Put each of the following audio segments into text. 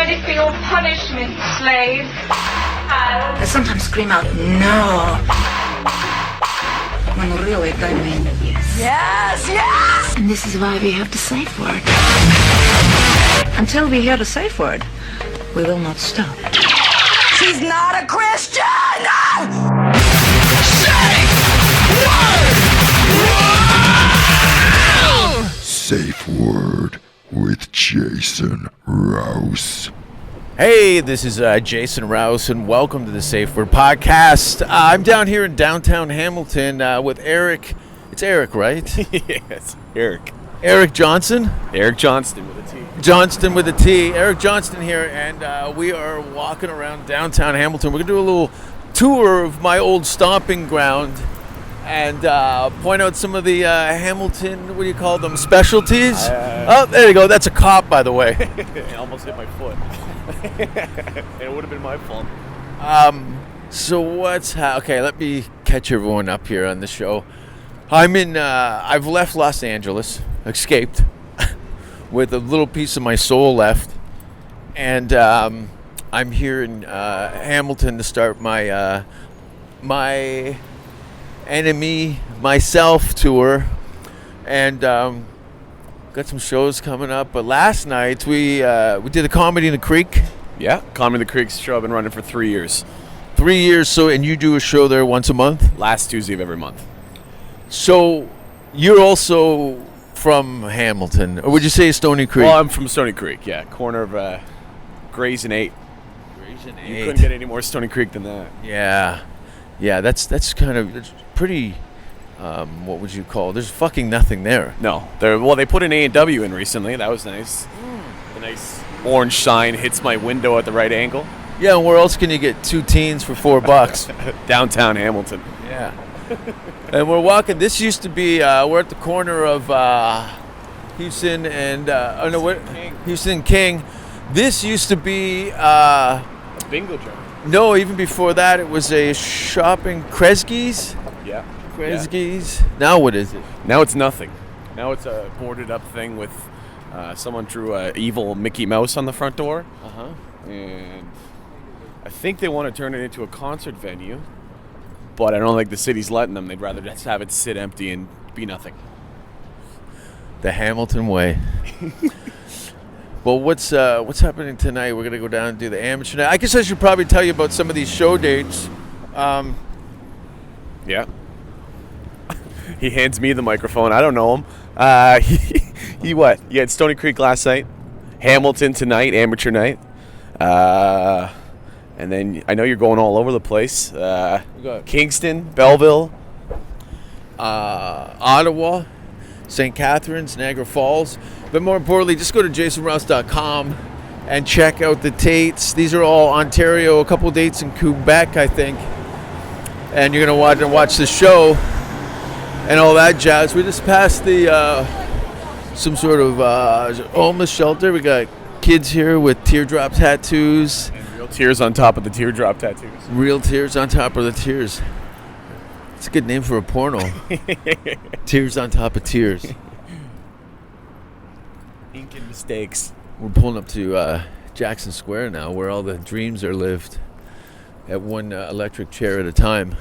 ready for your punishment, slave. I sometimes scream out, no. When really I mean yes. Yes, yes! And this is why we have the safe word. Until we hear the safe word, we will not stop. She's not a Christian! Safe Word with Jason Rouse. Hey, this is Jason Rouse, and welcome to the Safe Word Podcast. I'm down here in downtown Hamilton with Eric. It's Eric, right? Yes, Eric. Eric Johnston? Eric Johnston with a T. Johnston with a T. Eric Johnston here, and we are walking around downtown Hamilton. We're going to do a little tour of my old stomping ground and point out some of the Hamilton, what do you call them, specialties? Oh, there you go. That's a cop, by the way. I almost hit my foot. It would have been my fault. So okay, let me catch everyone up here on the show. I've left Los Angeles, escaped, with a little piece of my soul left. And I'm here in Hamilton to start my Enemy Myself tour. And got some shows coming up. But last night we did a Comedy in the Creek. Yeah, Comedy in the Creek's show I've been running for 3 years. 3 years, so, and you do a show there once a month? Last Tuesday of every month. So you're also from Hamilton, or would you say Stony Creek? Well, I'm from Stony Creek, yeah, corner of Grays and 8. Grays and 8. You couldn't get any more Stony Creek than that. Yeah, that's kind of, it's pretty, what would you call it? There's fucking nothing there. No, they put an A&W in recently. That was nice. The nice orange sign hits my window at the right angle. Yeah, and where else can you get two teens for $4? Downtown Hamilton. Yeah. And we're walking. This used to be. We're at the corner of Houston and Houston and King. This used to be A bingo joint. no. Even before that, it was a shopping Kresge's. Yeah. Kresge's. Now what is it? Now it's nothing. Now it's a boarded up thing with someone drew a evil Mickey Mouse on the front door. And I think they want to turn it into a concert venue. But I don't think the city's letting them. They'd rather just have it sit empty and be nothing. The Hamilton way. Well, what's happening tonight? We're gonna go down and do the amateur night. I guess I should probably tell you about some of these show dates. Yeah. He hands me the microphone. I don't know him. He what? He had Stony Creek last night. Hamilton tonight, amateur night. And then I know you're going all over the place. Kingston, Belleville, Ottawa, St. Catharines, Niagara Falls. But more importantly, just go to jasonrouse.com and check out the dates. These are all Ontario, a couple dates in Quebec, I think. And you're going to watch the show and all that jazz. We just passed the some sort of homeless shelter. We got kids here with teardrop tattoos. Real tears on top of the teardrop tattoos. Real tears on top of the tears. It's a good name for a porno. Tears on top of tears. Ink and mistakes. We're pulling up to Jackson Square now, where all the dreams are lived at one electric chair at a time.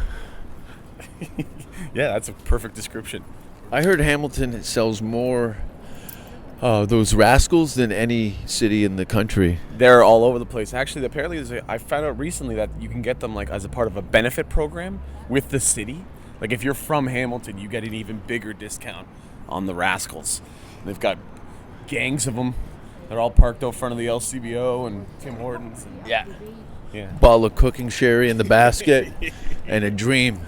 Yeah, that's a perfect description. I heard Hamilton sells more those rascals than any city in the country. They're all over the place. Actually, apparently, I found out recently that you can get them like as a part of a benefit program with the city. Like if you're from Hamilton, you get an even bigger discount on the rascals. They've got gangs of them. They're all parked out front of the LCBO and Tim Hortons. And yeah. Bottle of cooking sherry in the basket and a dream.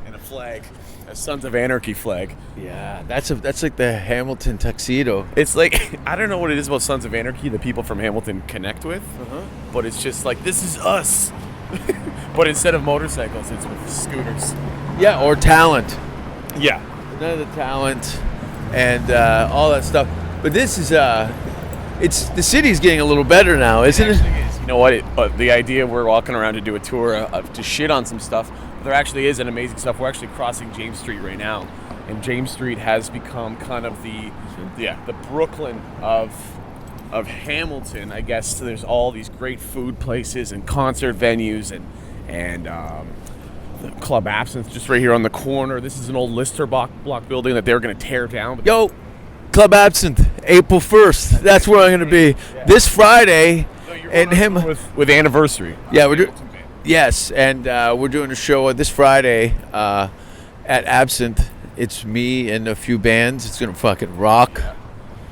And a flag. A Sons of Anarchy flag. Yeah, that's like the Hamilton tuxedo. It's like, I don't know what it is about Sons of Anarchy that people from Hamilton connect with, but it's just like, this is us. But instead of motorcycles, it's with scooters. Yeah, or talent. Yeah. None of the talent and all that stuff. But this is, it's the city's getting a little better now, isn't it? Is. You know what? The idea we're walking around to do a tour to shit on some stuff. There actually is an amazing stuff. We're actually crossing James Street right now, and James Street has become kind of the Brooklyn of of Hamilton, I guess there's all these great food places and concert venues and the Club Absinthe just right here on the corner. This is an old Lister block building that they're going to tear down. But Yo, Club Absinthe, April 1st. That's where I'm going to be this Friday. And him with Anniversary. Yeah, we're doing. Yes, and we're doing a show this Friday at Absinthe. It's me and a few bands. It's gonna fucking rock.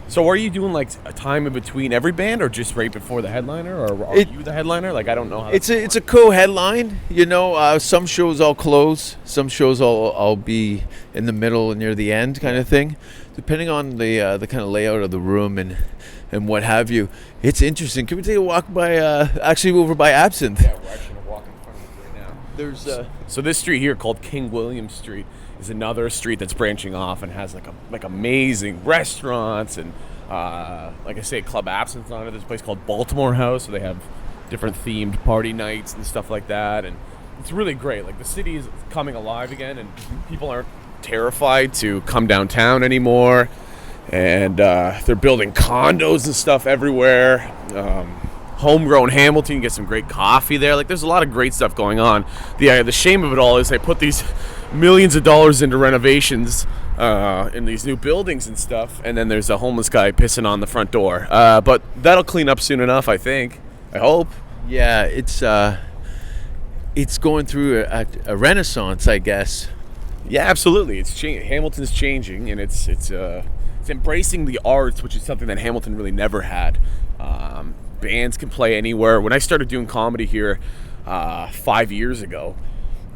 So are you doing like a time in between every band, or just right before the headliner, or are you the headliner? Like, I don't know how. It's a co-headline. You know, some shows I'll close, some shows I'll be in the middle and near the end, kind of thing, depending on the kind of layout of the room and what have you. It's interesting. Can we take a walk by? Actually, over by Absinthe. Yeah, we're actually gonna walk in front of it right now. There's so this street here called King William Street is another street that's branching off and has like amazing restaurants and like I say, Club Absinthe on it. There's a place called Baltimore House, so they have different themed party nights and stuff like that, and it's really great. Like, the city is coming alive again, and people aren't terrified to come downtown anymore, and they're building condos and stuff everywhere. Homegrown Hamilton, you get some great coffee there. Like, there's a lot of great stuff going on. The shame of it all is they put these millions of dollars into renovations in these new buildings and stuff, and then there's a homeless guy pissing on the front door. But that'll clean up soon enough, I think. I hope. Yeah, it's going through a renaissance, I guess. Yeah, absolutely. It's Hamilton's changing, and it's embracing the arts, which is something that Hamilton really never had. Bands can play anywhere. When I started doing comedy here 5 years ago,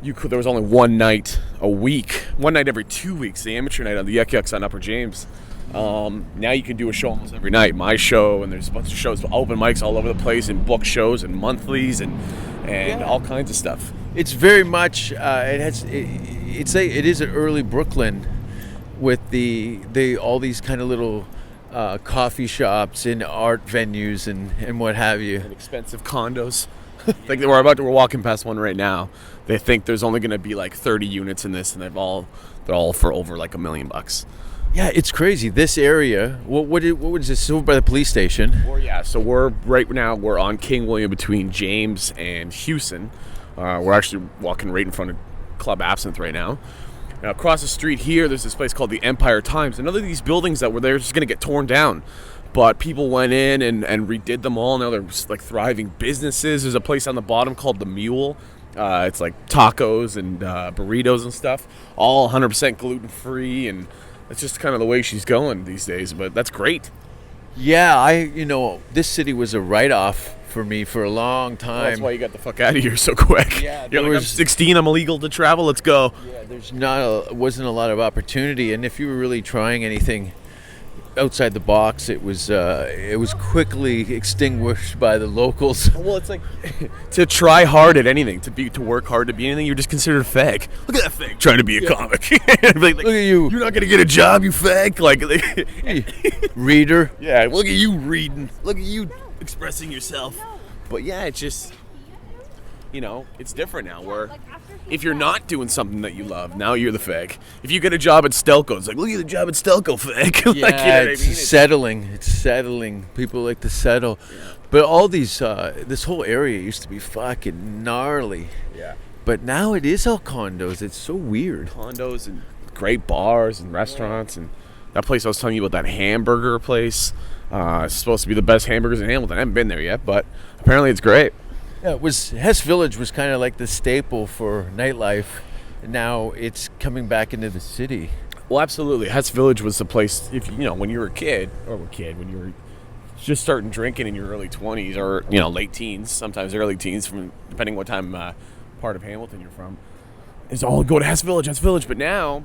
there was only one night a week, one night every 2 weeks, the amateur night on the Yuck Yucks on Upper James. Now you can do a show almost every night. My show, and there's a bunch of shows, open mics all over the place, and book shows and monthlies and all kinds of stuff. It's very much it is an early Brooklyn with the all these kind of little coffee shops and art venues and what have you. And expensive condos. Like, we're walking past one right now. They think there's only going to be like 30 units in this, and they're all for over like $1 million. Yeah, it's crazy. This area. What is this? Over by the police station. Well, yeah. So we're on King William between James and Houston. We're actually walking right in front of Club Absinthe right now. Now, across the street here, there's this place called the Empire Times. Another of these buildings that were there just going to get torn down. But people went in and redid them all. Now they're like thriving businesses. There's a place on the bottom called The Mule. It's like tacos and burritos and stuff. All 100% gluten-free. And that's just kind of the way she's going these days. But that's great. Yeah, this city was a write-off for me for a long time. Well, that's why you got the fuck out of here so quick. Yeah, You're like, I'm 16, I'm illegal to travel, let's go. Yeah, there's wasn't a lot of opportunity, and if you were really trying anything outside the box, it was quickly extinguished by the locals. Well, it's like to try hard at anything, to work hard to be anything, you're just considered a fag. Look at that fag trying to be a comic. Like, look at you. You're not gonna get a job, you fag. Like reader. Yeah, look at you reading. Look at you expressing yourself. But yeah, it's just, it's different now, where if you're not doing something that you love, now you're the fag. If you get a job at Stelco, it's like, look at the job at Stelco, fag. Yeah, like, you know what I mean? Settling. It's settling. People like to settle. Yeah. But all these, this whole area used to be fucking gnarly. Yeah. But now it is all condos. It's so weird. Condos and great bars and restaurants. And that place I was telling you about, that hamburger place, it's supposed to be the best hamburgers in Hamilton. I haven't been there yet, but apparently it's great. Yeah, Hess Village was kind of like the staple for nightlife. Now it's coming back into the city. Well, absolutely. Hess Village was the place, when you were a kid, when you were just starting drinking in your early 20s or, late teens, sometimes early teens, depending what time part of Hamilton you're from. It's all go to Hess Village. But now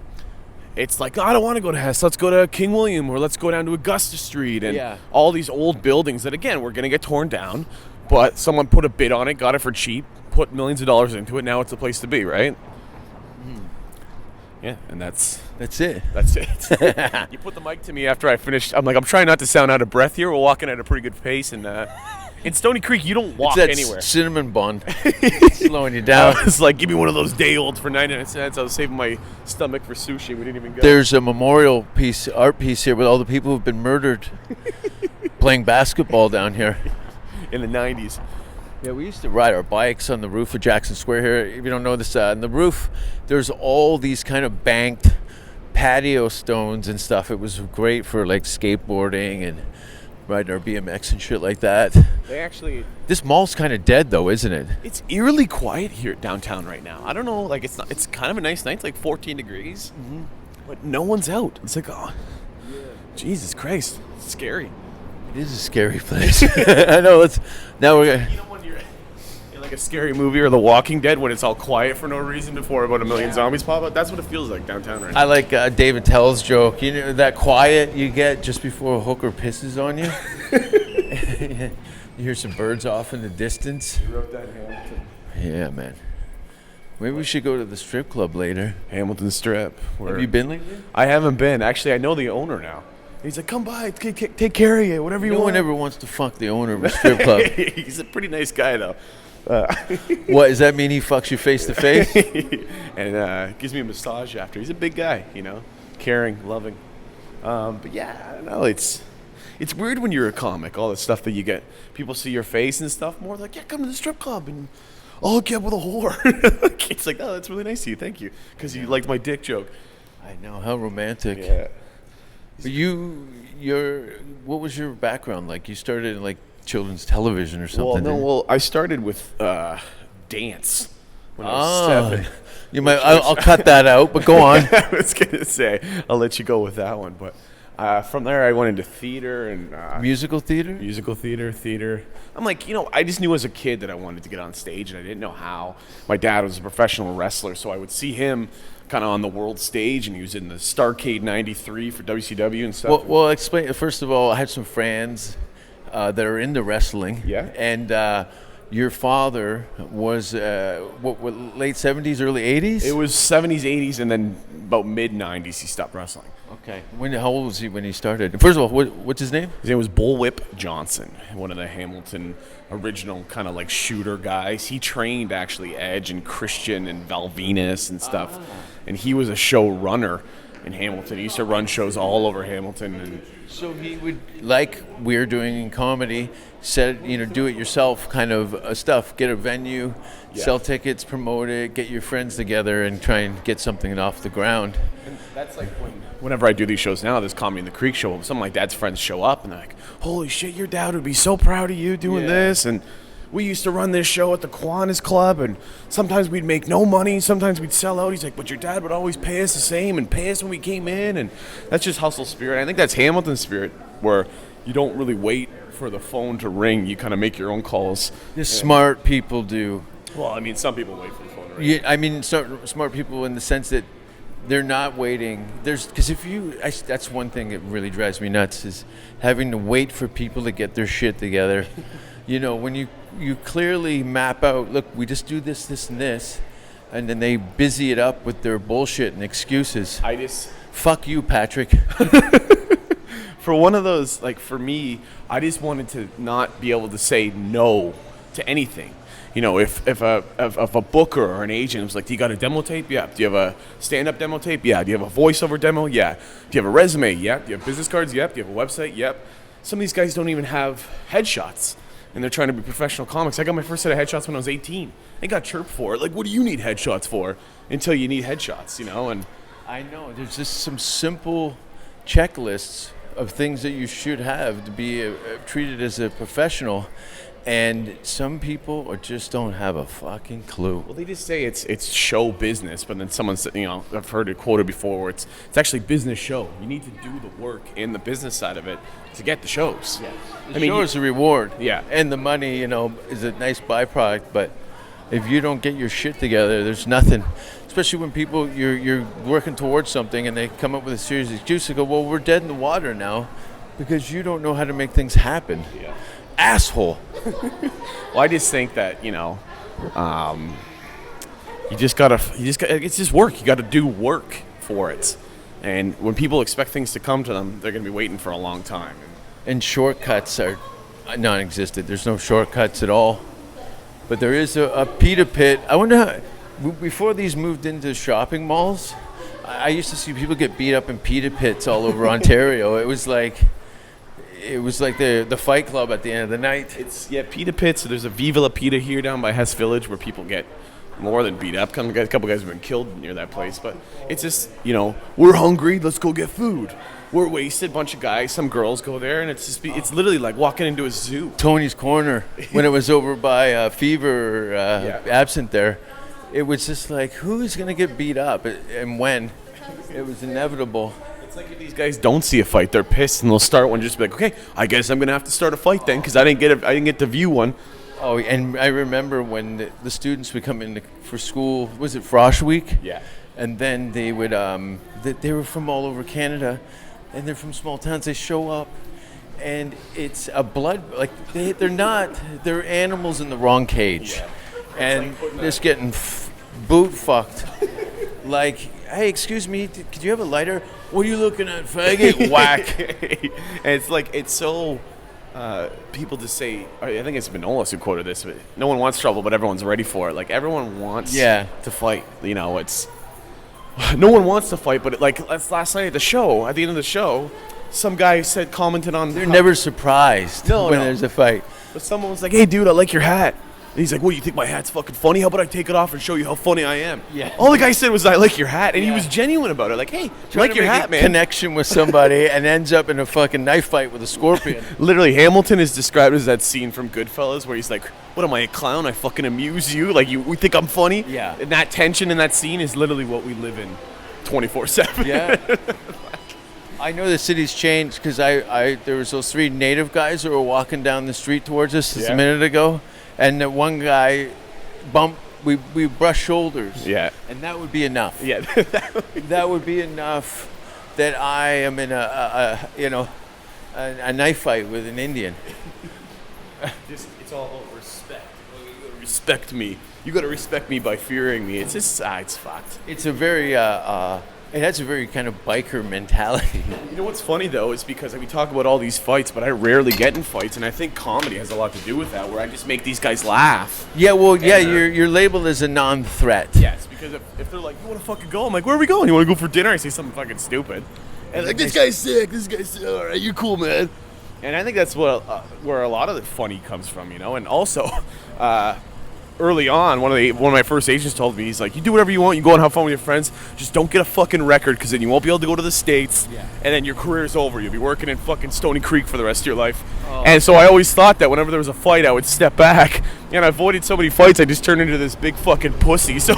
it's like, I don't want to go to Hess. Let's go to King William, or let's go down to Augusta Street, and all these old buildings that, again, we're going to get torn down. But someone put a bid on it, got it for cheap, put millions of dollars into it. Now it's the place to be, right? Yeah, and that's it. That's it. You put the mic to me after I finished. I'm trying not to sound out of breath here. We're walking at a pretty good pace, and in Stony Creek, you don't walk anywhere. Cinnamon bun, slowing you down. It's like, give me one of those day olds for 99 cents. I was saving my stomach for sushi. We didn't even go. There's a memorial art piece here with all the people who've been murdered. playing basketball down here. in the 90s. Yeah, we used to ride our bikes on the roof of Jackson Square here. If you don't know this, on the roof, there's all these kind of banked patio stones and stuff. It was great for like skateboarding and riding our BMX and shit like that. They actually... This mall's kind of dead though, isn't it? It's eerily quiet here downtown right now. I don't know, like it's kind of a nice night. It's like 14 degrees, but no one's out. It's like, oh, Jesus Christ, it's scary. It is a scary place. I know. Now we're gonna... You know when you're in like a scary movie or The Walking Dead when it's all quiet for no reason before about a million zombies pop up? That's what it feels like downtown right now. I like David Tell's joke. You know that quiet you get just before a hooker pisses on you. You hear some birds off in the distance. You wrote that in Hamilton. Yeah, man. Maybe we should go to the strip club later. Hamilton Strip. Have you been lately? I haven't been. Actually, I know the owner now. He's like, come by, take care of you, whatever you want. No one ever wants to fuck the owner of a strip club. He's a pretty nice guy, though. What, does that mean he fucks you face to face? And gives me a massage after. He's a big guy, you know, caring, loving. But yeah, I don't know. It's weird when you're a comic, all the stuff that you get. People see your face and stuff more like, yeah, come to the strip club and I'll hook you up with a whore. It's like, oh, that's really nice of you. Thank you. Because you liked my dick joke. I know, how romantic. Yeah. But what was your background like? You started in like children's television or something? Well, I started with dance when I was 7. You might. I'll cut that out, but go on. I was gonna say I'll let you go with that one, but from there I went into theater and Musical theater. Theater. I'm like, I just knew as a kid that I wanted to get on stage, and I didn't know how. My dad was a professional wrestler, so I would see him kind of on the world stage, and he was in the Starrcade '93 for WCW and stuff. Well, explain. First of all, I had some friends that are into wrestling. Yeah. And your father was what late '70s, early '80s? It was '70s, '80s, and then about mid '90s he stopped wrestling. Okay. How old was he when he started? First of all, what's his name? His name was Bullwhip Johnston, one of the Hamilton original kind of like shooter guys. He trained actually Edge and Christian and Val Venus and stuff. And he was a show runner in Hamilton. He used to run shows all over Hamilton. And so he would, like we're doing in comedy, do it yourself kind of stuff. Get a venue, sell tickets, promote it, get your friends together and try and get something off the ground. And that's like whenever I do these shows now, this Comedy in the Creek show, some of my dad's friends show up and they're like, holy shit, your dad would be so proud of you doing this. And we used to run this show at the Kiwanis Club, and sometimes we'd make no money, sometimes we'd sell out. He's like, but your dad would always pay us the same and pay us when we came in, and that's just hustle spirit. I think that's Hamilton spirit, where you don't really wait for the phone to ring. You kind of make your own calls. Smart people do. Well, I mean, some people wait for the phone to ring. Yeah, I mean, smart people in the sense that they're not waiting. Because that's one thing that really drives me nuts is having to wait for people to get their shit together. When you clearly map out, look, we just do this, this, and this, and then they busy it up with their bullshit and excuses. Fuck you, Patrick. For one of those, like for me, I just wanted to not be able to say no to anything. If a booker or an agent was like, do you got a demo tape? Yeah. Do you have a stand-up demo tape? Yeah. Do you have a voiceover demo? Yeah. Do you have a resume? Yeah. Do you have business cards? Yep. Do you have a website? Yep. Some of these guys don't even have headshots, and they're trying to be professional comics. I got my first set of headshots when I was 18. I got chirped for it. Like, what do you need headshots for? Until you need headshots, And I know. There's just some simple checklists of things that you should have to be treated as a professional. And some people just don't have a fucking clue. Well, they just say it's show business, but then someone said, I've heard it quoted before where it's actually business show. You need to do the work in the business side of it to get the shows. Yes. The show is a reward. Yeah. And the money, is a nice byproduct, but if you don't get your shit together, there's nothing. Especially when people, you're working towards something and they come up with a serious excuse to go, well, we're dead in the water now because you don't know how to make things happen. Yeah. Asshole. Well, I just think that it's just work. You got to do work for it, and when people expect things to come to them, they're going to be waiting for a long time. And shortcuts are non-existent. There's no shortcuts at all. But there is a pita pit. I wonder how, before these moved into shopping malls, I used to see people get beat up in pita pits all over Ontario. It was like, it was like the Fight Club at the end of the night. It's pita pits. So there's a Viva La Pita here down by Hess Village where people get more than beat up. A couple guys have been killed near that place, but it's just, we're hungry, let's go get food. We're wasted, bunch of guys, some girls go there, and it's literally like walking into a zoo. Tony's Corner, when it was over by Fever Absent there, it was just like, who's going to get beat up and when? It was inevitable. It's like if these guys don't see a fight, they're pissed, and they'll start one just be like, okay, I guess I'm going to have to start a fight then because I didn't get to view one. Oh, and I remember when the students would come in for school, was it Frosh Week? Yeah. And then they would, they were from all over Canada, and they're from small towns. They show up, and it's a blood, like, they're animals in the wrong cage. Yeah. And just getting boot fucked. Like, hey, excuse me, could you have a lighter? What are you looking at, faggot? Whack. And it's so... people just say, I think it's Manolis who quoted this, but no one wants trouble, but everyone's ready for it. Like, everyone wants to fight. It's no one wants to fight, but last night at the end of the show, some guy commented on. They're never surprised when there's a fight. But someone was like, "Hey, dude, I like your hat." And he's like, "What, you think my hat's fucking funny? How about I take it off and show you how funny I am?" Yeah. All the guy said was, "I like your hat," and he was genuine about it. Like, "Hey, I like your hat, man." Connection with somebody and ends up in a fucking knife fight with a scorpion. Literally, Hamilton is described as that scene from Goodfellas where he's like, "What am I, a clown? I fucking amuse you? Like, we think I'm funny?" Yeah. And that tension in that scene is literally what we live in 24/7. Yeah. I know the city's changed because there was those 3 native guys who were walking down the street towards us just a minute ago, and the one guy we brushed shoulders. Yeah. And that would be enough. Yeah. That would be enough that I am in a knife fight with an Indian. It's all about respect. You gotta respect me. You gotta respect me by fearing me. It's just it's fucked. It's a very it has a very kind of biker mentality. You know what's funny though is because we talk about all these fights, but I rarely get in fights, and I think comedy has a lot to do with that, where I just make these guys laugh. Yeah, well, you're labeled as a non-threat. Yes, because if they're like, "You want to fucking go?" I'm like, "Where are we going? You want to go for dinner?" I say something fucking stupid, and like, "This guy's sick. This guy's sick. All right, you're cool, man." And I think that's where a lot of the funny comes from, and also. Early on, one of my first agents told me, he's like, "You do whatever you want. You go and have fun with your friends. Just don't get a fucking record, because then you won't be able to go to the States, and then your career's over. You'll be working in fucking Stony Creek for the rest of your life." Oh. And so I always thought that whenever there was a fight, I would step back, and I avoided so many fights. I just turned into this big fucking pussy. So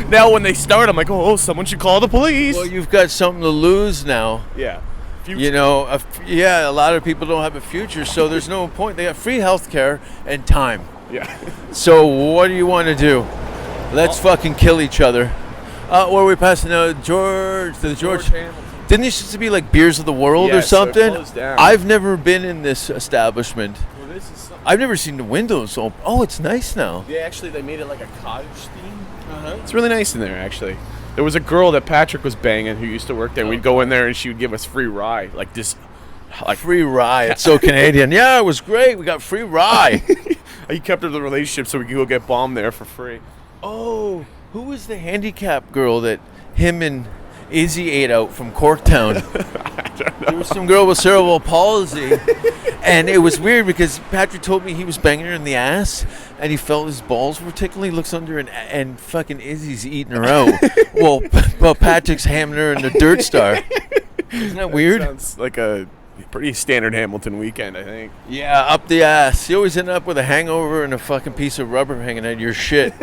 now when they start, I'm like, "Oh, someone should call the police." Well, you've got something to lose now. Yeah. Future. A lot of people don't have a future, so there's no point. They got free health care and time. Yeah. So what do you want to do? Let's fucking kill each other. Or are we passing George? Didn't this used to be like Beers of the World or something? So it closed down. I've never been in this establishment. Well, I've never seen the windows open. Oh, it's nice now. Yeah, actually, they made it like a cottage theme. Uh-huh. It's really nice in there, actually. There was a girl that Patrick was banging who used to work there. We'd go in there and she would give us free rye, like this. Like free rye. It's so Canadian. Yeah, it was great. We got free rye. He kept up the relationship so we could go get bombed there for free. Oh, who was the handicapped girl that him and Izzy ate out from Corktown? I don't know. There was some girl with cerebral palsy, and it was weird because Patrick told me he was banging her in the ass, and he felt his balls were tickling. He looks under, and fucking Izzy's eating her out. well, Patrick's hamming her in the Dirt Star. Isn't that weird? Sounds like a pretty standard Hamilton weekend, I think. Yeah, up the ass. You always end up with a hangover and a fucking piece of rubber hanging out of your shit.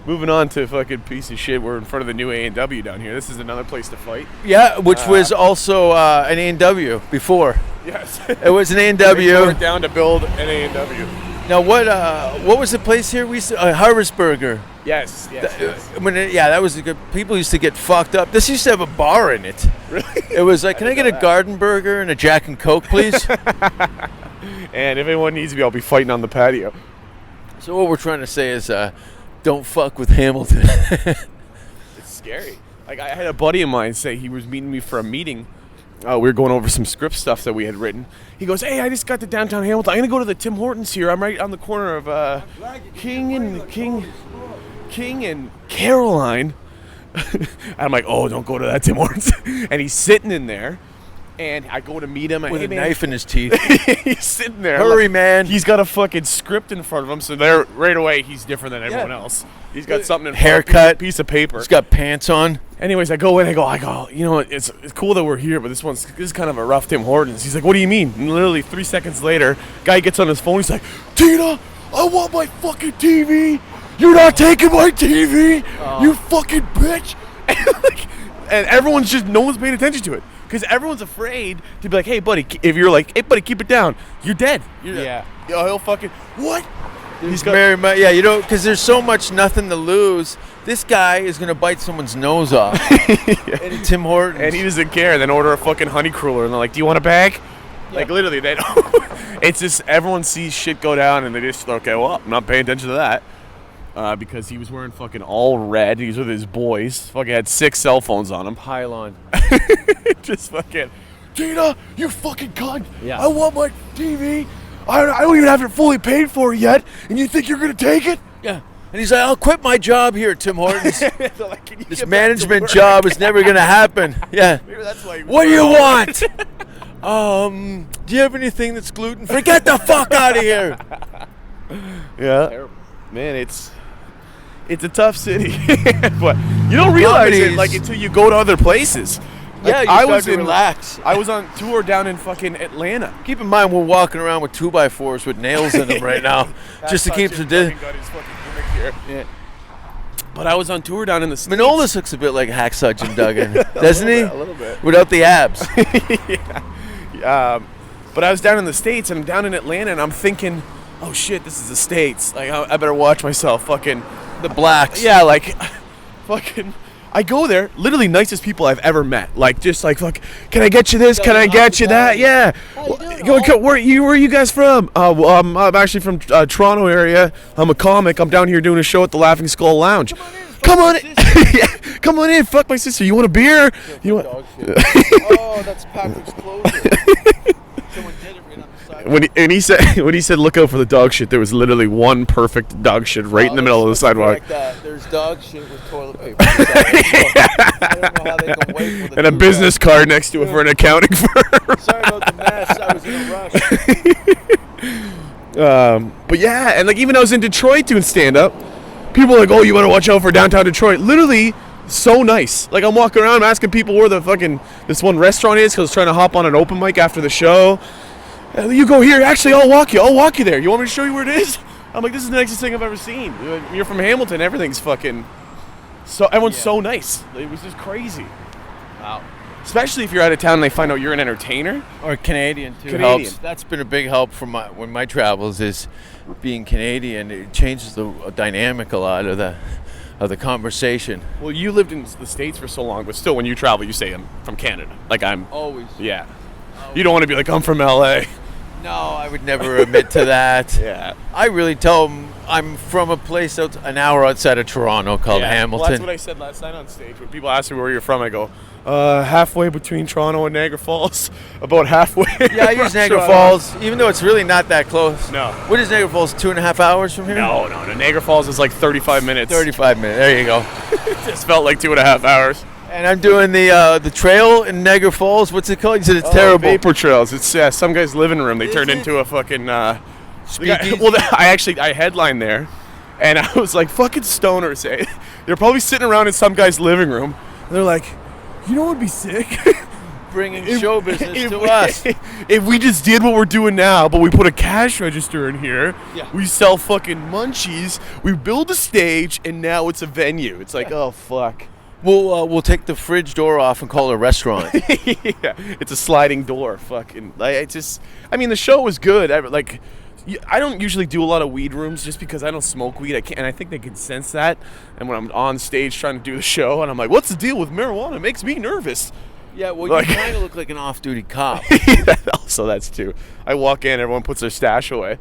Moving on to fucking piece of shit, we're in front of the new A&W down here. This is another place to fight. Yeah, which was also an A&W before. Yes. It was an A&W. They tore it down to build an A&W. Now, what was the place here? We used to, Harvest Burger. Yes. That was good. People used to get fucked up. This used to have a bar in it. Really? It was like, can I get a garden burger and a Jack and Coke, please? And if anyone needs me, I'll be fighting on the patio. So what we're trying to say is, don't fuck with Hamilton. It's scary. Like, I had a buddy of mine say he was meeting me for a meeting. We were going over some script stuff that we had written. He goes, "Hey, I just got to downtown Hamilton. I'm going to go to the Tim Hortons here. I'm right on the corner of King and Caroline." And I'm like, "Oh, don't go to that Tim Hortons." And he's sitting in there. And I go to meet him. With hey, a man. knife in his teeth. He's sitting there. Hurry, man. He's got a fucking script in front of him, so there, right away, he's different than everyone else. He's got something in front of him, Haircut. piece of paper. He's got pants on. Anyways, I go in, I go, you know, it's cool that we're here, but this is kind of a rough Tim Hortons. He's like, what do you mean? And literally 3 seconds later, guy gets on his phone, he's like, Tina, I want my fucking TV. You're not taking my TV, you fucking bitch. And everyone's just, no one's paying attention to it. Because everyone's afraid to be like, hey, buddy, if you're like, hey, buddy, keep it down, you're dead. Yeah. Yo, he'll fucking, what? He's got very much, yeah, you know, because there's so much nothing to lose. This guy is going to bite someone's nose off. And Tim Hortons. And he doesn't care. Then order a fucking honey cruller, and they're like, do you want a bag? Yeah. Like, literally, they don't. It's just, everyone sees shit go down, and they just, okay, well, I'm not paying attention to that. Because he was wearing fucking all red. He was with his boys. Fucking had 6 cell phones on him. Pylon. Just fucking, Tina, you fucking cunt. Yeah. I want my TV. I don't even have it fully paid for yet, and you think you're going to take it? Yeah. And he's like, I'll quit my job here at Tim Hortons. Like, This management job is never going to happen. Yeah. Maybe that's why. What do you want? Do you have anything that's gluten-free? Get the fuck out of here. Yeah. Terrible. Man, it's a tough city. But you don't realize it like until you go to other places. Yeah, like, you start to relax. I was on tour down in fucking Atlanta. Keep in mind we're walking around with 2x4s with nails in them right now, just to keep the Yeah. But I was on tour down in the States. Manolis looks a bit like Hacksaw Jim Duggan, doesn't he? A little bit. Without the abs. Yeah. But I was down in the States, and I'm down in Atlanta, and I'm thinking, oh shit, this is the States. Like, I better watch myself. Fucking The blacks. yeah, like, fucking. I go there, literally nicest people I've ever met. Like, just like, fuck, can I get you this? Can I get you that? Yeah. Where are you guys from? I'm actually from Toronto area. I'm a comic. I'm down here doing a show at the Laughing Skull Lounge. Come on in. Yeah, come on in. Fuck my sister. You want a beer? You want? Oh, that's Patrick's clothing. Someone did it right on the side. When he said look out for the dog shit, there was literally one perfect dog shit right in the middle of the sidewalk. There's dog shit with toilet paper. I don't know how they can wait for the And a business card next to it for an accounting firm. Sorry about the mess. I was in a rush. But yeah, and like even I was in Detroit doing stand up. People are like, oh, you better watch out for downtown Detroit. Literally, so nice. Like I'm walking around, I'm asking people where the fucking this one restaurant is because I was trying to hop on an open mic after the show. You go here. Actually, I'll walk you there. You want me to show you where it is? I'm like, this is the nicest thing I've ever seen. You're from Hamilton. Everything's fucking. So everyone's so nice. It was just crazy. Wow. Especially if you're out of town and they find out you're an entertainer. Or Canadian too. Canadian. Helps. That's been a big help for my travels is being Canadian. It changes the dynamic a lot of the conversation. Well, you lived in the States for so long, but still, when you travel, you say I'm from Canada. Like I'm. Always. Yeah. You don't want to be like I'm from LA. No, I would never admit to that. Yeah. I really tell them I'm from a place an hour outside of Toronto called Hamilton. Well, that's what I said last night on stage. When people ask me where you're from, I go, halfway between Toronto and Niagara Falls. About halfway. Yeah, I use Niagara Falls, even though it's really not that close. No. What is Niagara Falls, 2.5 hours from here? No. Niagara Falls is like 35 minutes. 35 minutes, there you go. It just felt like 2.5 hours. And I'm doing the trail in Niagara Falls. What's it called? You said it's terrible. Vapor trails. It's some guy's living room. They turned into a fucking. Speakeasy? Well, I headlined there, and I was like, fucking stoners. Eh? They're probably sitting around in some guy's living room. And they're like, you know what would be sick? Bringing show business to us. If we just did what we're doing now, but we put a cash register in here, Yeah. we sell fucking munchies, we build a stage, and now it's a venue. It's like, oh, fuck. We'll take the fridge door off and call it a restaurant. Yeah, it's a sliding door. Fucking, I mean, the show was good. I don't usually do a lot of weed rooms just because I don't smoke weed. I can't, and I think they can sense that. And when I'm on stage trying to do the show, and I'm like, "What's the deal with marijuana? It makes me nervous." Yeah, well, Like- you kind of look like an off-duty cop. Also, that's too. I walk in, everyone puts their stash away.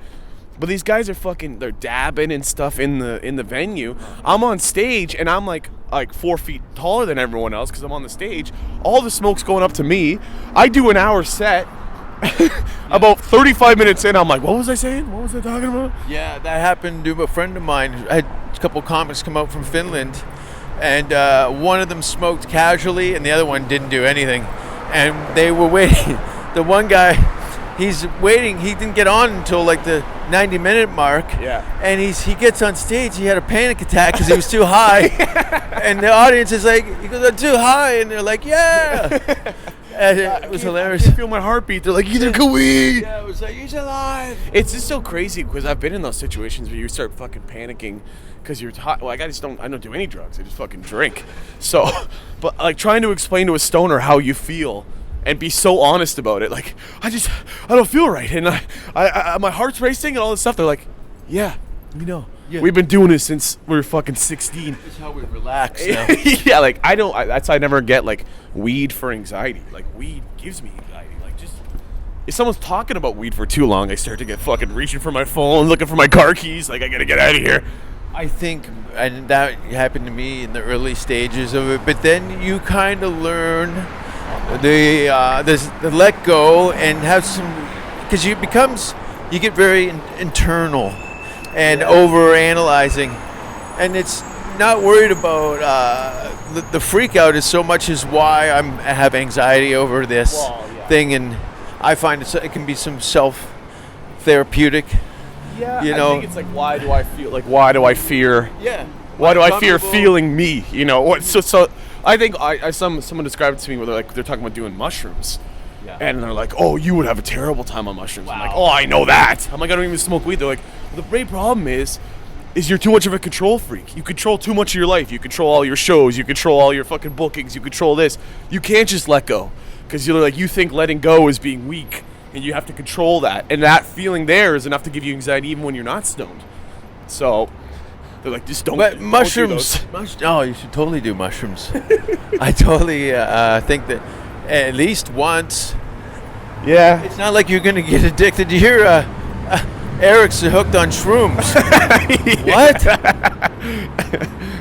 But these guys are they're dabbing and stuff in the venue. I'm on stage and I'm like 4 feet taller than everyone else because I'm on the stage. All the smoke's going up to me. I do an hour set. About 35 minutes in, I'm like, what was I saying? What was I talking about? Yeah, that happened to a friend of mine. I had a couple comics come out from Finland, and one of them smoked casually, and the other one didn't do anything. and they were waiting. The one guy, he's waiting. He didn't get on until like the 90-minute mark. Yeah. And he gets on stage. He had a panic attack because he was too high. And the audience is like, he goes, "I'm too high," and they're like, "Yeah." And it was hilarious. I can feel my heartbeat. They're like, "Either can we?" Yeah, it was like, "He's alive." It's just so crazy because I've been in those situations where you start fucking panicking because you're hot. Like I don't do any drugs. I just fucking drink. So, but like trying to explain to a stoner how you feel and be so honest about it. Like I don't feel right, and I my heart's racing and all this stuff. They're like, "Yeah, we know. Yeah. We've been doing this since we were fucking 16. That's how we relax now. Yeah, like that's why I never get like weed for anxiety. Like weed gives me anxiety. Like just if someone's talking about weed for too long, I start to get fucking reaching for my phone, looking for my car keys. Like I gotta get out of here. I think, and that happened to me in the early stages of it. But then you kind of learn the let go and have some, because you get very internal and over analyzing, and it's not worried about the freak out as so much as why I have anxiety over this thing, and I find it can be some self therapeutic. Yeah, you know, I think it's like why do I fear? Yeah. Why do I fear feeling me? You know what? So I think someone described it to me where they're talking about doing mushrooms. Yeah. And they're like, "Oh, you would have a terrible time on mushrooms." Wow. I'm like, "Oh, I know that." I'm like, "I don't even smoke weed." They're like, well, "The great problem is you're too much of a control freak. You control too much of your life. You control all your shows. You control all your fucking bookings. You control this. You can't just let go because you think letting go is being weak, and you have to control that. And that feeling there is enough to give you anxiety even when you're not stoned." So they're like, "Just don't." But don't mushrooms. Oh, you should totally do mushrooms. I totally think that at least once. Yeah. It's not like you're going to get addicted. You hear Eric's hooked on shrooms. What?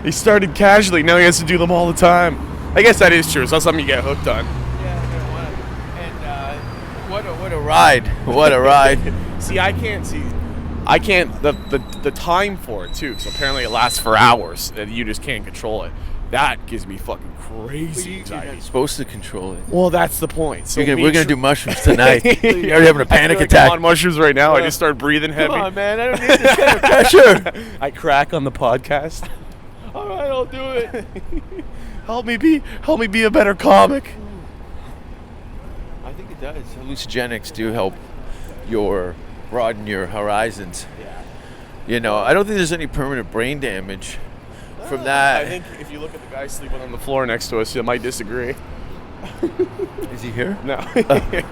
He started casually. Now he has to do them all the time. I guess that is true. It's not something you get hooked on. Yeah, and what a ride. What a ride. I can't the time for it too, because apparently it lasts for hours and you just can't control it. That gives me fucking crazy anxiety. You're not supposed to control it. Well, that's the point. So we're gonna do mushrooms tonight. You're already having a panic attack. I'm on mushrooms right now. I just start breathing heavy. Come on, man. I don't need this kind of pressure. I crack on the podcast. All right, I'll do it. Help me be a better comic. I think it does. Hallucinogenics do help broaden your horizons. Yeah. You know, I don't think there's any permanent brain damage from that. I think if you look at the guy sleeping on the floor next to us, you might disagree. Is he here? No.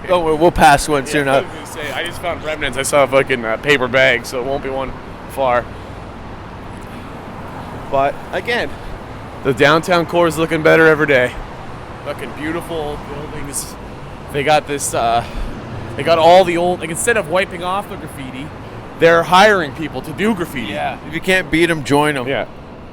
We'll pass one soon. I was gonna say, I just found remnants. I saw a fucking paper bag, so it won't be one far. But again, the downtown core is looking better every day. Fucking beautiful buildings. They got this. They got all the old. Like instead of wiping off the graffiti, they're hiring people to do graffiti. Yeah. If you can't beat them, join them. Yeah.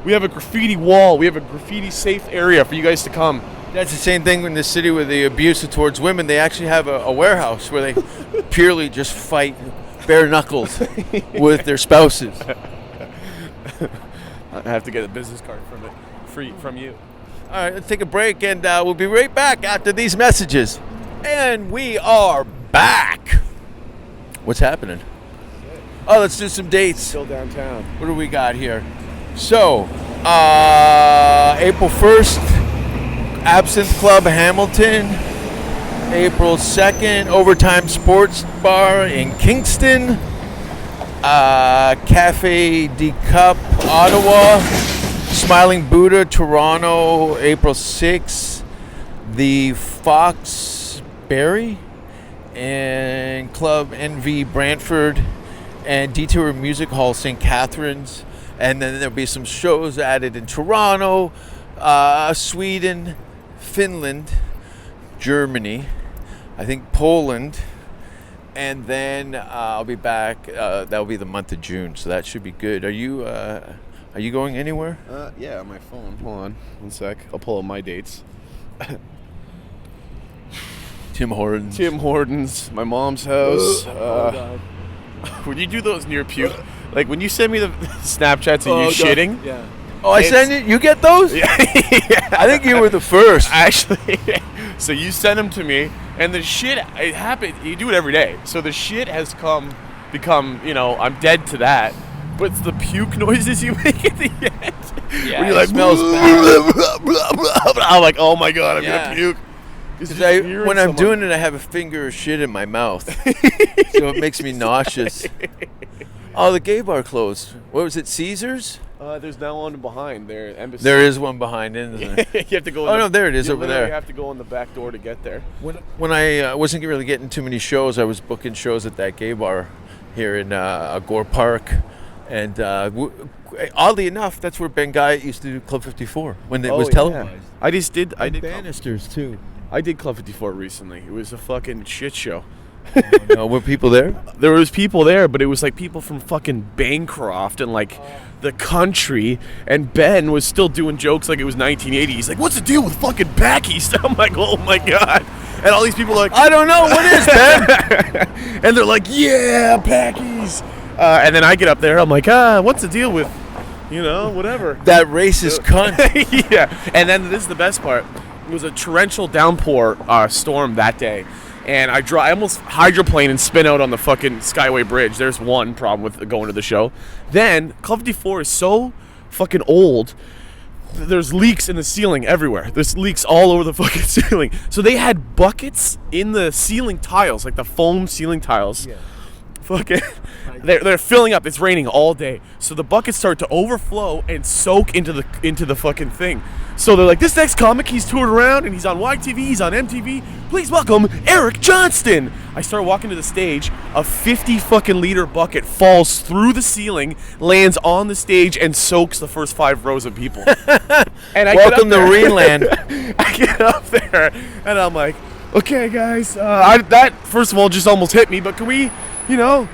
We have a graffiti wall. We have a graffiti safe area for you guys to come. That's the same thing in the city with the abuse towards women. They actually have a warehouse where they purely just fight bare knuckles with their spouses. I have to get a business card from you. All right, let's take a break, and we'll be right back after these messages. And we are back. What's happening? Oh, let's do some dates. Still downtown. What do we got here? So, April 1st, Absinthe Club Hamilton. April 2nd, Overtime Sports Bar in Kingston. Cafe de Cup, Ottawa. Smiling Buddha, Toronto, April 6th. The Foxberry and Club NV Brantford and Detour Music Hall, St. Catharines. And then there'll be some shows added in Toronto, Sweden, Finland, Germany, I think Poland, and then I'll be back. That'll be the month of June, so that should be good. Are you going anywhere? Yeah, on my phone. Hold on, one sec. I'll pull up my dates. Tim Hortons, my mom's house. God. Would you do those near puke? Like when you send me the Snapchats of you shitting? Yeah. Oh, I send it. You get those? Yeah. I think you were the first. Actually, So you send them to me, and the shit, it happened. You do it every day. So the shit has become, I'm dead to that. But it's the puke noises you make at the end. Yeah, when you're like, smells bad. I'm like, oh my God, I'm going to puke. When I'm doing it, I have a finger of shit in my mouth. So it makes me nauseous. Oh, the gay bar closed. What was it, Caesars? There's now one behind there. Embassy. There is one behind, isn't there? You have to go. No, there it is over there. You have to go in the back door to get there. When I wasn't really getting too many shows, I was booking shows at that gay bar here in Gore Park, and oddly enough, that's where Ben Guy used to do Club 54 when it was televised. I did Bannisters too. I did Club 54 recently. It was a fucking shit show. No, were people there? There was people there, but it was like people from fucking Bancroft and like the country, and Ben was still doing jokes like it was 1980. He's like, what's the deal with fucking Packies? I'm like, oh my God. And all these people are like, I don't know, what is Ben? And they're like, yeah, Packies. And then I get up there, I'm like, what's the deal with, whatever. That racist cunt. Yeah. And then this is the best part. It was a torrential downpour storm that day. And I almost hydroplane and spin out on the fucking Skyway Bridge. There's one problem with going to the show. Then, Club 54 is so fucking old, there's leaks in the ceiling everywhere. There's leaks all over the fucking ceiling. So they had buckets in the ceiling tiles, like the foam ceiling tiles. Yeah. Fucking, they're filling up. It's raining all day. So the buckets start to overflow and soak into the fucking thing. So they're like, this next comic, he's toured around and he's on YTV, he's on MTV. Please welcome Eric Johnston. I start walking to the stage. A 50 fucking liter bucket falls through the ceiling, lands on the stage, and soaks the first 5 rows of people. And Welcome to Greenland. I get up there and I'm like, okay, guys, that first of all just almost hit me, but can we,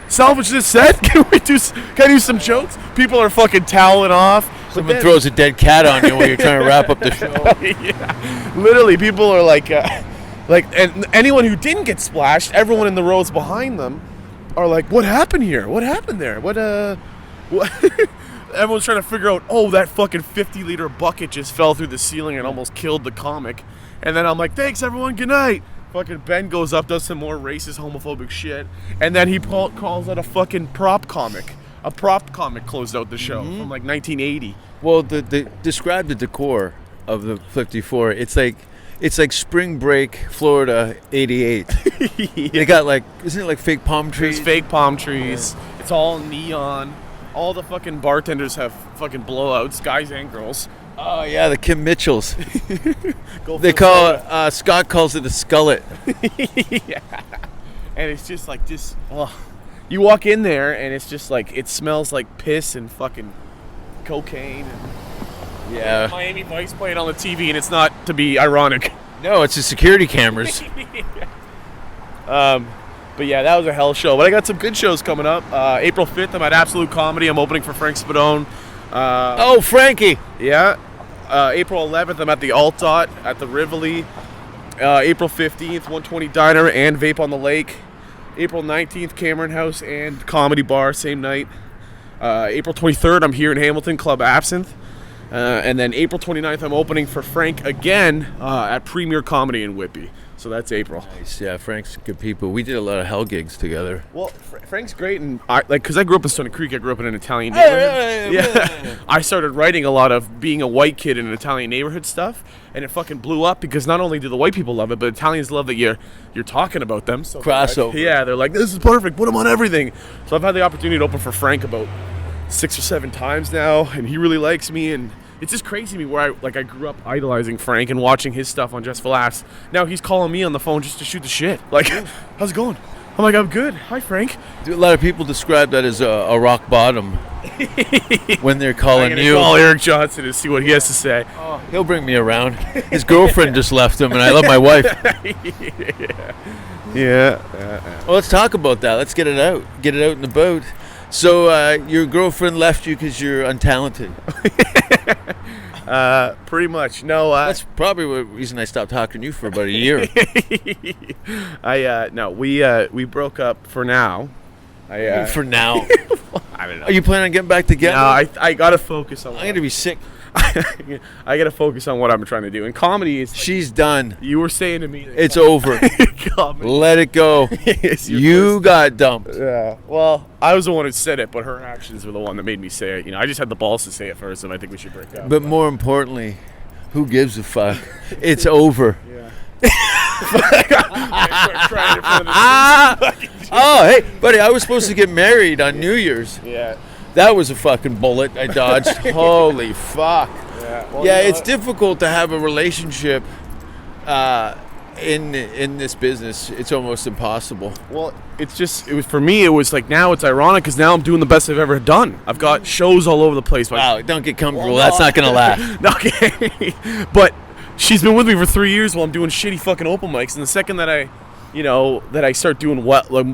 salvage this set? Can I do some jokes? People are fucking toweling off. Someone throws a dead cat on you while you're trying to wrap up the show. Yeah. Literally, people are like, and anyone who didn't get splashed, everyone in the rows behind them are like, what happened here? What happened there? What? Everyone's trying to figure out, that fucking 50-liter bucket just fell through the ceiling and almost killed the comic. And then I'm like, thanks, everyone, good night. Fucking Ben goes up, does some more racist, homophobic shit, and then he calls out a fucking prop comic. A prop comic closed out the show from like 1980. Well, describe the decor of the 54. It's like spring break, Florida, '88. Yeah. They got isn't it like fake palm trees? There's fake palm trees. Yeah. It's all neon. All the fucking bartenders have fucking blowouts, guys and girls. Oh yeah, the Kim Mitchells. They call it. Scott calls it a skullet. Yeah. And it's just like this. You walk in there and it's just like it smells like piss and fucking cocaine. And Miami Vice playing on the TV, and it's not to be ironic. No, it's the security cameras. But yeah, that was a hell show. But I got some good shows coming up. April 5th, I'm at Absolute Comedy. I'm opening for Frank Spadone. Frankie. Yeah. April 11th, I'm at the Alt Dot at the Rivoli. April 15th, 120 Diner and Vape on the Lake. April 19th, Cameron House and Comedy Bar, same night. April 23rd, I'm here in Hamilton, Club Absinthe. And then April 29th, I'm opening for Frank again at Premier Comedy in Whitby. So that's April. Nice. Yeah, Frank's good people. We did a lot of hell gigs together. Well, Frank's great, and because I grew up in Stony Creek, I grew up in an Italian neighborhood. Yeah. I started writing a lot of being a white kid in an Italian neighborhood stuff, and it fucking blew up because not only do the white people love it, but Italians love that you're talking about them. So crossover. Yeah, they're like, this is perfect. Put them on everything. So I've had the opportunity to open for Frank about 6 or 7 times now, and he really likes me, and it's just crazy to me where I grew up idolizing Frank and watching his stuff on Just for Laughs. Now he's calling me on the phone just to shoot the shit. Like, how's it going? I'm like, I'm good. Hi, Frank. A lot of people describe that as a rock bottom when they're calling you. Call Eric Johnston and see what he has to say. Oh, he'll bring me around. His girlfriend just left him, and I love my wife. Yeah. Well, let's talk about that. Let's get it out. Get it out in the boat. So your girlfriend left you because you're untalented. Pretty much. No. That's probably the reason I stopped talking to you for about a year. We broke up for now. For now. I don't know. Are you planning on getting back together? No, I gotta focus on. I'm gonna be sick. I gotta focus on what I'm trying to do. And comedy is. She's done. You were saying to me. It's over. Comedy. Let it go. You got dumped. Yeah. Well, I was the one who said it, but her actions were the one that made me say it. You know, I just had the balls to say it first, and I think we should break up. But more importantly, who gives a fuck? It's over. Yeah. Oh, hey, buddy, I was supposed to get married on New Year's. Yeah. That was a fucking bullet I dodged. Holy fuck. Yeah. Well, Yeah, you know it's what? difficult to have a relationship in this business. It's almost impossible. Well, it was for me. It was like now it's ironic because now I'm doing the best I've ever done. I've got shows all over the place. Wow, don't get comfortable. That's not gonna last. Okay, but she's been with me for 3 years while I'm doing shitty fucking open mics, and the second that I start doing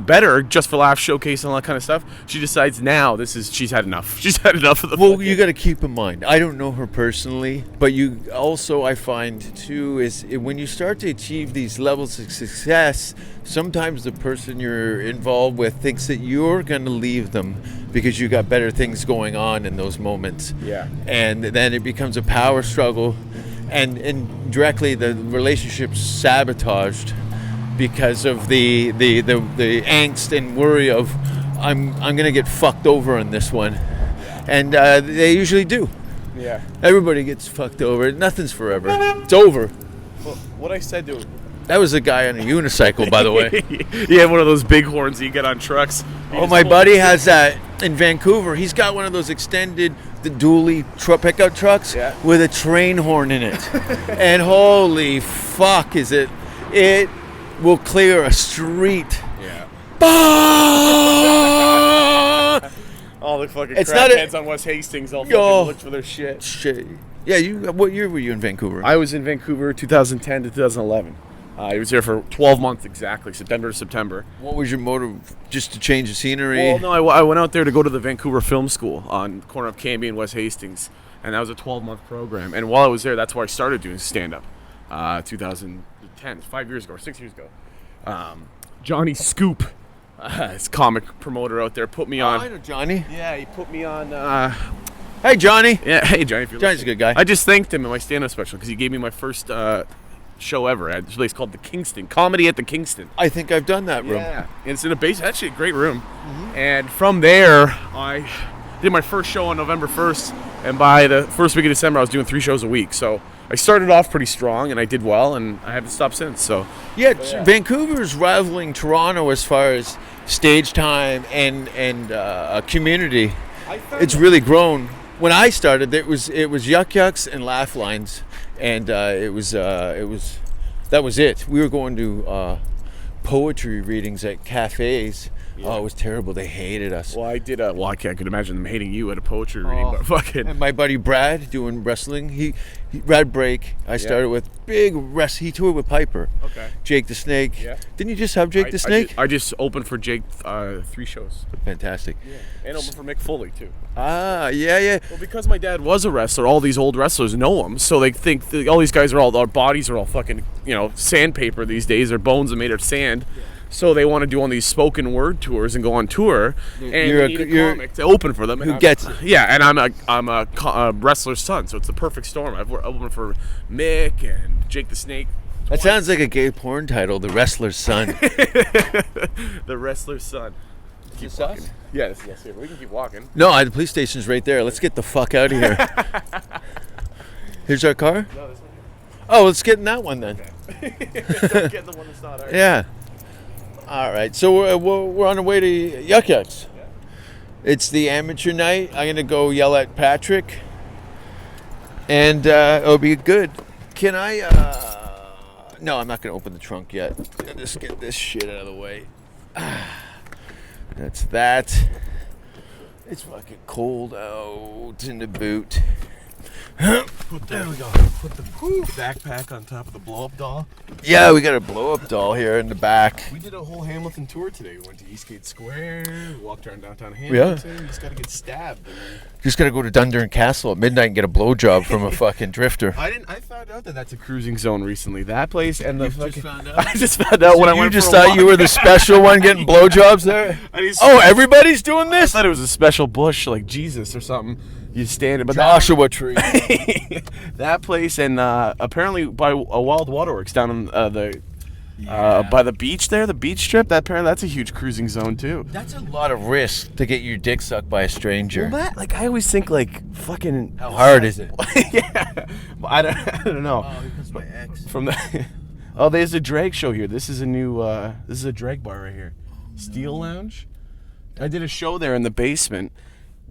better, Just for Laughs showcase and all that kind of stuff, she decides now she's had enough. She's had enough of the. Well, you got to keep in mind, I don't know her personally, but you also, I find too, is when you start to achieve these levels of success, sometimes the person you're involved with thinks that you're going to leave them because you got better things going on in those moments. Yeah. And then it becomes a power struggle, and directly the relationship's sabotaged because of the angst and worry of I'm gonna get fucked over on this one. And they usually do. Yeah. Everybody gets fucked over. Nothing's forever. It's over. Well, what I said to her. That was a guy on a unicycle, by the way. Yeah, one of those big horns that you get on trucks. Oh, my buddy has that in Vancouver. He's got one of those extended, the dually pickup trucks with a train horn in it. And holy fuck, is it will clear a street. Yeah. Bah! All the fucking It's not crackheads on West Hastings all fucking look for their shit. Shit. Yeah, what year were you in Vancouver? I was in Vancouver 2010 to 2011. I was there for 12 months exactly, September to September. What was your motive? Just to change the scenery? Well, no, I went out there to go to the Vancouver Film School on the corner of Cambie and West Hastings, and that was a 12-month program. And while I was there, that's where I started doing stand-up, 2010, 5 years ago, or 6 years ago. Johnny Scoop, his comic promoter out there, put me on. I know Johnny. Yeah, he put me on. Hey, Johnny. Yeah, hey, Johnny. If you're Johnny's a good guy. I just thanked him in my stand-up special because he gave me my first show ever at this place called the Kingston, Comedy at the Kingston. I think I've done that room. Yeah, and it's in a base, actually a great room. Mm-hmm. And from there, I did my first show on November 1st, and by the first week of December, I was doing 3 shows a week. So I started off pretty strong, and I did well, and I haven't stopped since. So yeah, Vancouver's rivaling Toronto as far as stage time and community. It's really grown. When I started, it was Yuck Yucks and Laugh Lines, and that was it. We were going to poetry readings at cafes. Yeah. Oh, it was terrible. They hated us. Well, I could imagine them hating you at a poetry reading, but fucking. And my buddy Brad doing wrestling. He Brad Break. I started with big he toured with Piper. Okay. Jake the Snake. Yeah. Didn't you just have Jake the Snake? I just opened for Jake 3 shows. Fantastic. Yeah. And opened for Mick Foley too. Ah, yeah. Well, because my dad was a wrestler, all these old wrestlers know him, so they think all these guys our bodies are all fucking, sandpaper these days. Their bones are made of sand. Yeah. So they want to do on these spoken word tours and go on tour, and you need a comic to open for them. Who gets it? Yeah, and I'm a wrestler's son, so it's the perfect storm. I've opened for Mick and Jake the Snake. That sounds like a gay porn title, The Wrestler's Son. The Wrestler's Son. Keep walking. Yes, here. We can keep walking. No, the police station's right there. Let's get the fuck out of here. Here's our car? No, this one here. Oh, let's get in that one then. Okay. Don't get the one that's not ours. Yeah. All right, so we're on the way to Yuck Yucks. Yeah. It's the amateur night. I'm going to go yell at Patrick, and it'll be good. Can I... No, I'm not going to open the trunk yet. I'll just get this shit out of the way. That's that. It's fucking cold out in the boot. There we go. Put the backpack on top of the blow-up doll. Yeah, we got a blow-up doll here in the back. We did a whole Hamilton tour today. We went to Eastgate Square, walked around downtown Hamilton. You just gotta get stabbed. Just gotta go to Dundurn Castle at midnight and get a blowjob from a fucking drifter. I found out that that's a cruising zone recently. That place and the fucking. Found out? I just found out when I went. You just for a thought walk. you were the special one getting blowjobs there? Oh, everybody's doing I this? thought it was a special bush like Jesus or something. You stand it, but Joshua tree. that place and apparently by a Wild Waterworks down in by the beach there, the beach strip. That's a huge cruising zone too. That's a lot of risk to get your dick sucked by a stranger. Well, like I always think like fucking. How hard is it? Yeah, I don't know. Oh, because my ex. From the oh, there's a drag show here. This is a new this is a drag bar right here, Steel Lounge. I did a show there in the basement.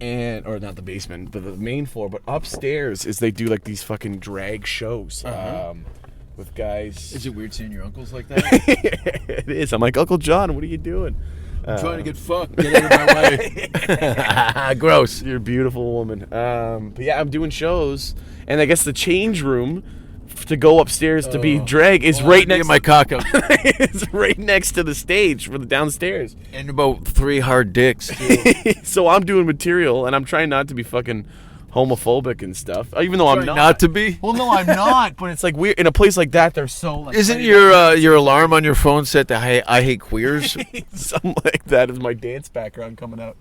Or not the basement, but the main floor. But upstairs is they do like these fucking drag shows with guys. Is it weird seeing your uncles like that? It is. I'm like, Uncle John, what are you doing? I'm trying to get fucked. Get out of my way. Gross. You're a beautiful woman. But yeah, I'm doing shows, and I guess the change room to go upstairs to be drag is right next. To my cock up. It's right next to the stage for the downstairs. And about 3 hard dicks. So I'm doing material, and I'm trying not to be fucking homophobic and stuff. Even though I'm not. Not to be. Well, no, I'm not. But it's like weird in a place like that. They're so like. Isn't your alarm on your phone set to I hate queers? Something like that is my dance background coming out.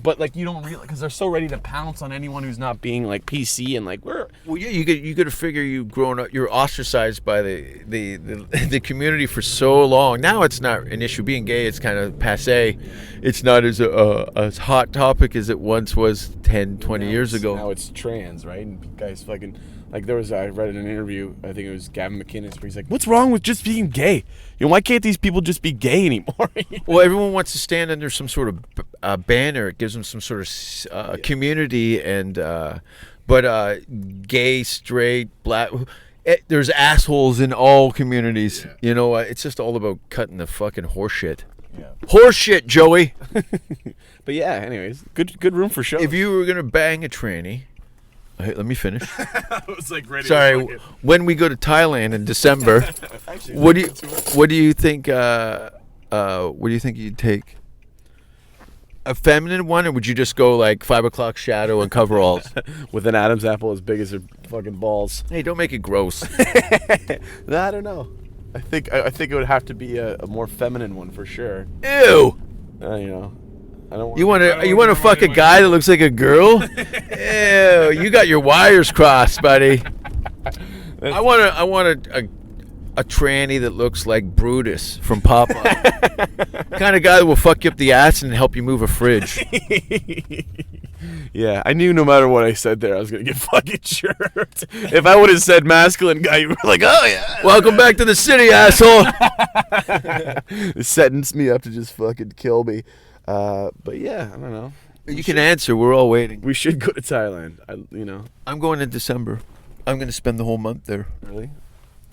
But like you don't realize because they're so ready to pounce on anyone who's not being like PC and like we're. Well, yeah, you got to figure you've grown up. You're ostracized by the community for so long. Now it's not an issue. Being gay, it's kind of passé. It's not as a hot topic as it once was 10, 20 years ago. Now it's trans, right? And guys fucking like there was I read in an interview. I think it was Gavin McInnes, where he's like, "What's wrong with just being gay? You know, why can't these people just be gay anymore?" Well, everyone wants to stand under some sort of banner. It gives them some sort of community, and gay, straight, black. There's assholes in all communities. Yeah. You know, it's just all about cutting the fucking horse shit. Yeah. Horse shit, Joey. But yeah, anyways, good room for shows. If you were gonna bang a tranny. Hey, let me finish. I was like ready. Sorry, when we go to Thailand in December, what do you think? What do you think you'd take? A feminine one, or would you just go like 5 o'clock shadow and coveralls with an Adam's apple as big as her fucking balls? Hey, don't make it gross. I don't know. I think it would have to be a more feminine one for sure. Ew. You know. You want to fuck a guy that looks like a girl? Ew, you got your wires crossed, buddy. I want a tranny that looks like Brutus from Popeye. Kind of guy that will fuck you up the ass and help you move a fridge. Yeah, I knew no matter what I said there, I was gonna get fucking jerked. If I would have said masculine guy, you were like, "Oh yeah, welcome back to the city, asshole." It sets me up to just fucking kill me. But yeah, I don't know. You can answer. We're all waiting. We should go to Thailand. I'm going in December. I'm going to spend the whole month there. Really?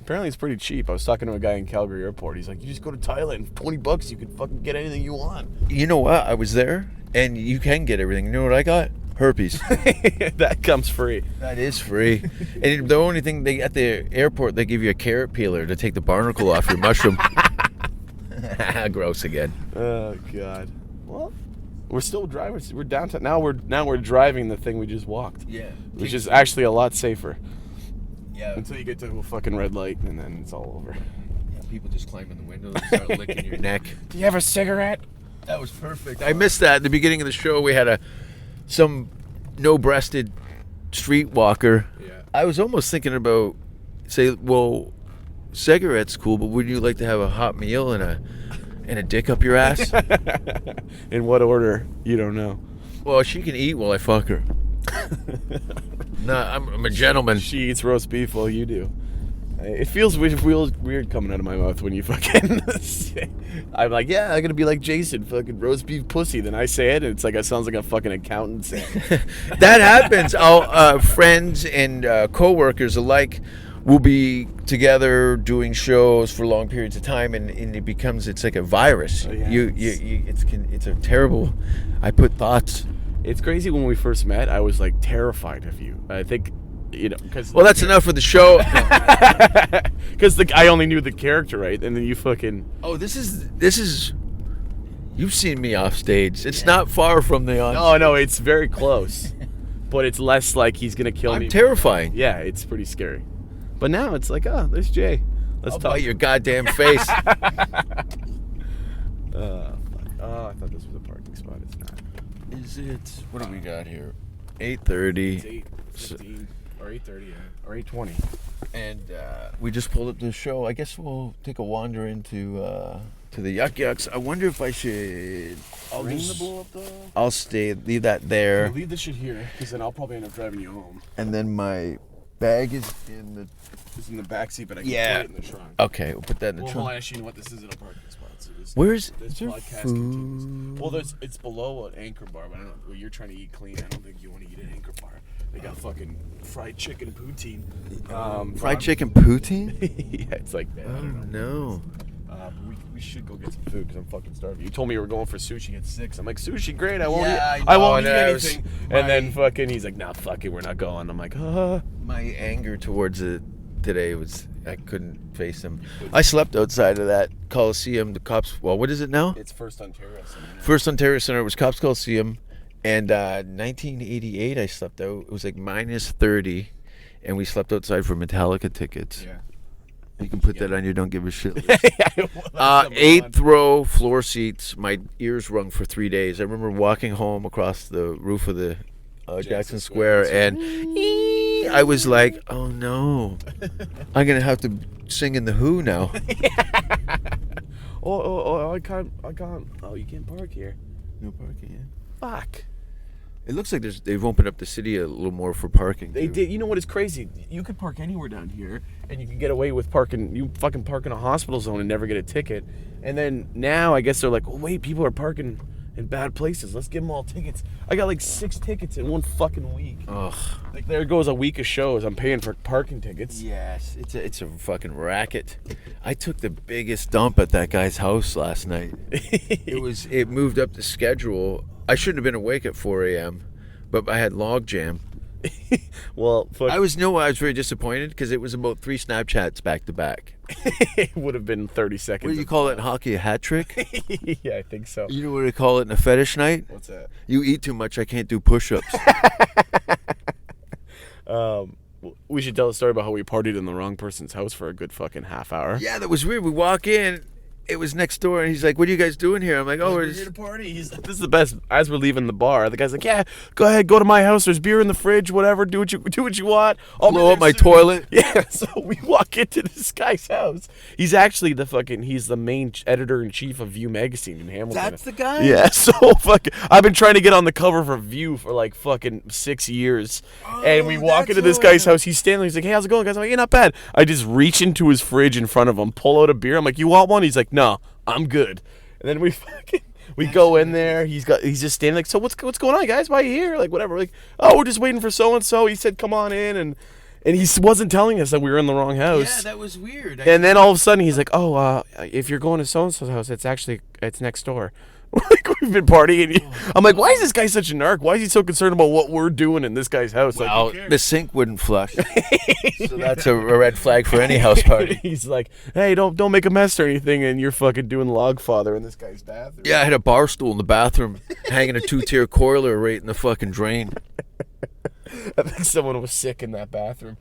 Apparently it's pretty cheap. I was talking to a guy in Calgary Airport. He's like, "You just go to Thailand. $20, you can fucking get anything you want." You know what? I was there, and you can get everything. You know what I got? Herpes. That comes free. That is free. And the only thing at the airport, they give you a carrot peeler to take the barnacle off your mushroom. Gross again. Oh God. Well, we're still driving. We're downtown now. We're driving the thing we just walked. Yeah. Which is actually a lot safer. Yeah. Until you get to a fucking red light, and then it's all over. Yeah. People just climb in the windows and start licking your neck. Do you have a cigarette? That was perfect. I missed that at the beginning of the show. We had some no-breasted streetwalker. Yeah. I was almost thinking about cigarettes cool, but would you like to have a hot meal and a dick up your ass? In what order? You don't know. Well, she can eat while I fuck her. No, I'm a gentleman. She eats roast beef while you do. It feels weird coming out of my mouth when you fucking say. I'm like, yeah, I'm gonna be like Jason, fucking roast beef pussy. Then I say it, and it's like it sounds like a fucking accountant saying. That happens. Friends and co-workers alike will be together doing shows for long periods of time, and it's like a virus. Oh, yeah. It's a terrible. I put thoughts. It's crazy. When we first met, I was like terrified of you. I think because Well, that's enough for the show. because I only knew the character, right? And then you fucking Oh, this is. You've seen me off stage. It's not far from the on. no, it's very close, but it's less like he's gonna kill me. I'm terrifying. Yeah, it's pretty scary. But now it's like, oh, there's Jay. Let's I'll talk. bite your goddamn face. Fuck. I thought this was a parking spot. It's not. Is it? What do we got here? 8:30. It's 8:15 or 8:30 or 8:20. And we just pulled up the show. I guess we'll take a wander into to the Yuck Yucks. I wonder if I should. Ring the bull up though. I'll stay. Leave that there. Leave this shit here, because then I'll probably end up driving you home. And then my bag is in the. It's in the back seat, but I can Yeah. put it in the trunk. Okay, we'll put that in the Well, trunk. hold on, actually, you know what? This isn't a parking spot. So Where's this there podcast food? continues. Well, it's below an Anchor Bar, but I don't know. Well, you're trying to eat clean. I don't think you want to eat an Anchor Bar. They got fucking fried chicken poutine. Fried chicken poutine? Yeah, it's like that. I Oh don't know. no. But we should go get some food because I'm fucking starving. You told me you were going for sushi at 6. I'm like, sushi, great. I won't. Yeah, eat, I I won't know, eat and I was- anything. And then fucking, he's like, nah, fuck it, we're not going. I'm like, My anger towards it today was I couldn't face him. I slept outside of that Coliseum. The cops. Well, what is it now? It's First Ontario Center. First Ontario Center was Cops Coliseum, and 1988 I slept out. It was like minus 30, and we slept outside for Metallica tickets. Yeah. You can put that on your don't give a shit list. 8th row floor seats. My ears rung for 3 days. I remember walking home across the roof of the Jackson Square, and I was like, "Oh no, I'm gonna have to sing in the Who now." I can't. Oh, you can't park here. No parking. Yeah. Fuck. It looks like they've opened up the city a little more for parking. They too. did. You know what is crazy? You could park anywhere down here, and you can get away with parking. You fucking park in a hospital zone and never get a ticket. And then now, I guess they're like, oh wait, people are parking in bad places. Let's give them all tickets. I got like 6 tickets in one fucking week. Ugh. Like there goes a week of shows. I'm paying for parking tickets. Yes, it's a fucking racket. I took the biggest dump at that guy's house last night. It moved up the schedule. I shouldn't have been awake at 4 a.m., but I had log jam. Well, fuck. I was very disappointed because it was about 3 Snapchats back to back. It would have been 30 seconds. What do you call it in hockey? A hat trick? Yeah, I think so. You know what they call it in a fetish night? What's that? You eat too much, I can't do push-ups. We should tell a story about how we partied in the wrong person's house for a good fucking half hour. Yeah, that was weird. We walk in, it was next door, and he's like, "What are you guys doing here?" I'm like, "Oh, we're We're here just." to party. This is the best. As we're leaving the bar, the guy's like, "Yeah, go ahead, go to my house. There's beer in the fridge. Whatever. Do what you want. I'll be Blow up there my soon." toilet. Yeah. So we walk into this guy's house. He's actually he's the main editor in chief of View magazine in Hamilton. That's the guy? Yeah. So fucking, I've been trying to get on the cover for View for like fucking 6 years. And we walk into this guy's house. He's standing. He's like, "Hey, how's it going, guys?" I'm like, "Yeah, not bad." I just reach into his fridge in front of him, pull out a beer. I'm like, "You want one?" He's like, "No, I'm good." And then we go in there. He's just standing like, "So what's going on, guys? Why are you here?" Like whatever. Like, "Oh, we're just waiting for so and so." He said, "Come on in," and he wasn't telling us that we were in the wrong house. Yeah, that was weird. And then all of a sudden he's like, "Oh, if you're going to so and so's house, it's next door." Like we've been partying. I'm like, why is this guy such a narc? Why is he so concerned about what we're doing in this guy's house? Well, Like, who cares? the sink wouldn't flush, so that's a red flag for any house party. He's like, "Hey, don't make a mess or anything," and you're fucking doing log father in this guy's bathroom. Yeah, I had a bar stool in the bathroom, hanging a 2-tier coiler right in the fucking drain. I think someone was sick in that bathroom.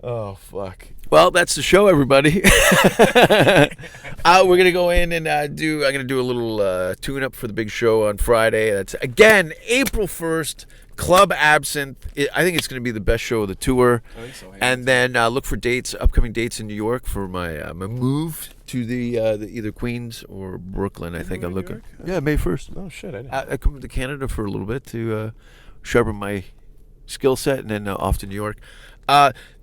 Oh fuck. Well, that's the show, everybody. We're gonna go in and I'm gonna do a little tune-up for the big show on Friday. That's again April 1st. Club Absinthe. I think it's gonna be the best show of the tour. I think so. And then look for upcoming dates in New York for my move to the either Queens or Brooklyn. I think I'm looking. Yeah, May 1st. Oh shit. I didn't. I come to Canada for a little bit to sharpen my skill set, and then off to New York.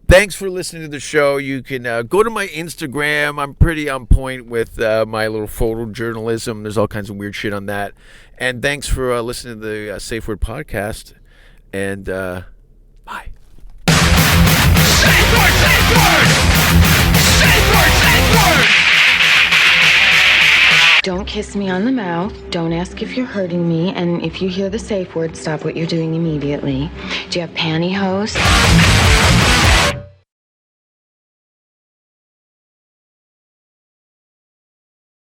Thanks for listening to the show. You can go to my Instagram. I'm pretty on point with my little photojournalism. There's all kinds of weird shit on that. And thanks for listening to the Safe Word podcast. And bye. Safe word! Safe word! Safe word! Safe word! Don't kill kiss me on the mouth. Don't ask if you're hurting me. And if you hear the safe word, stop what you're doing immediately. Do you have pantyhose?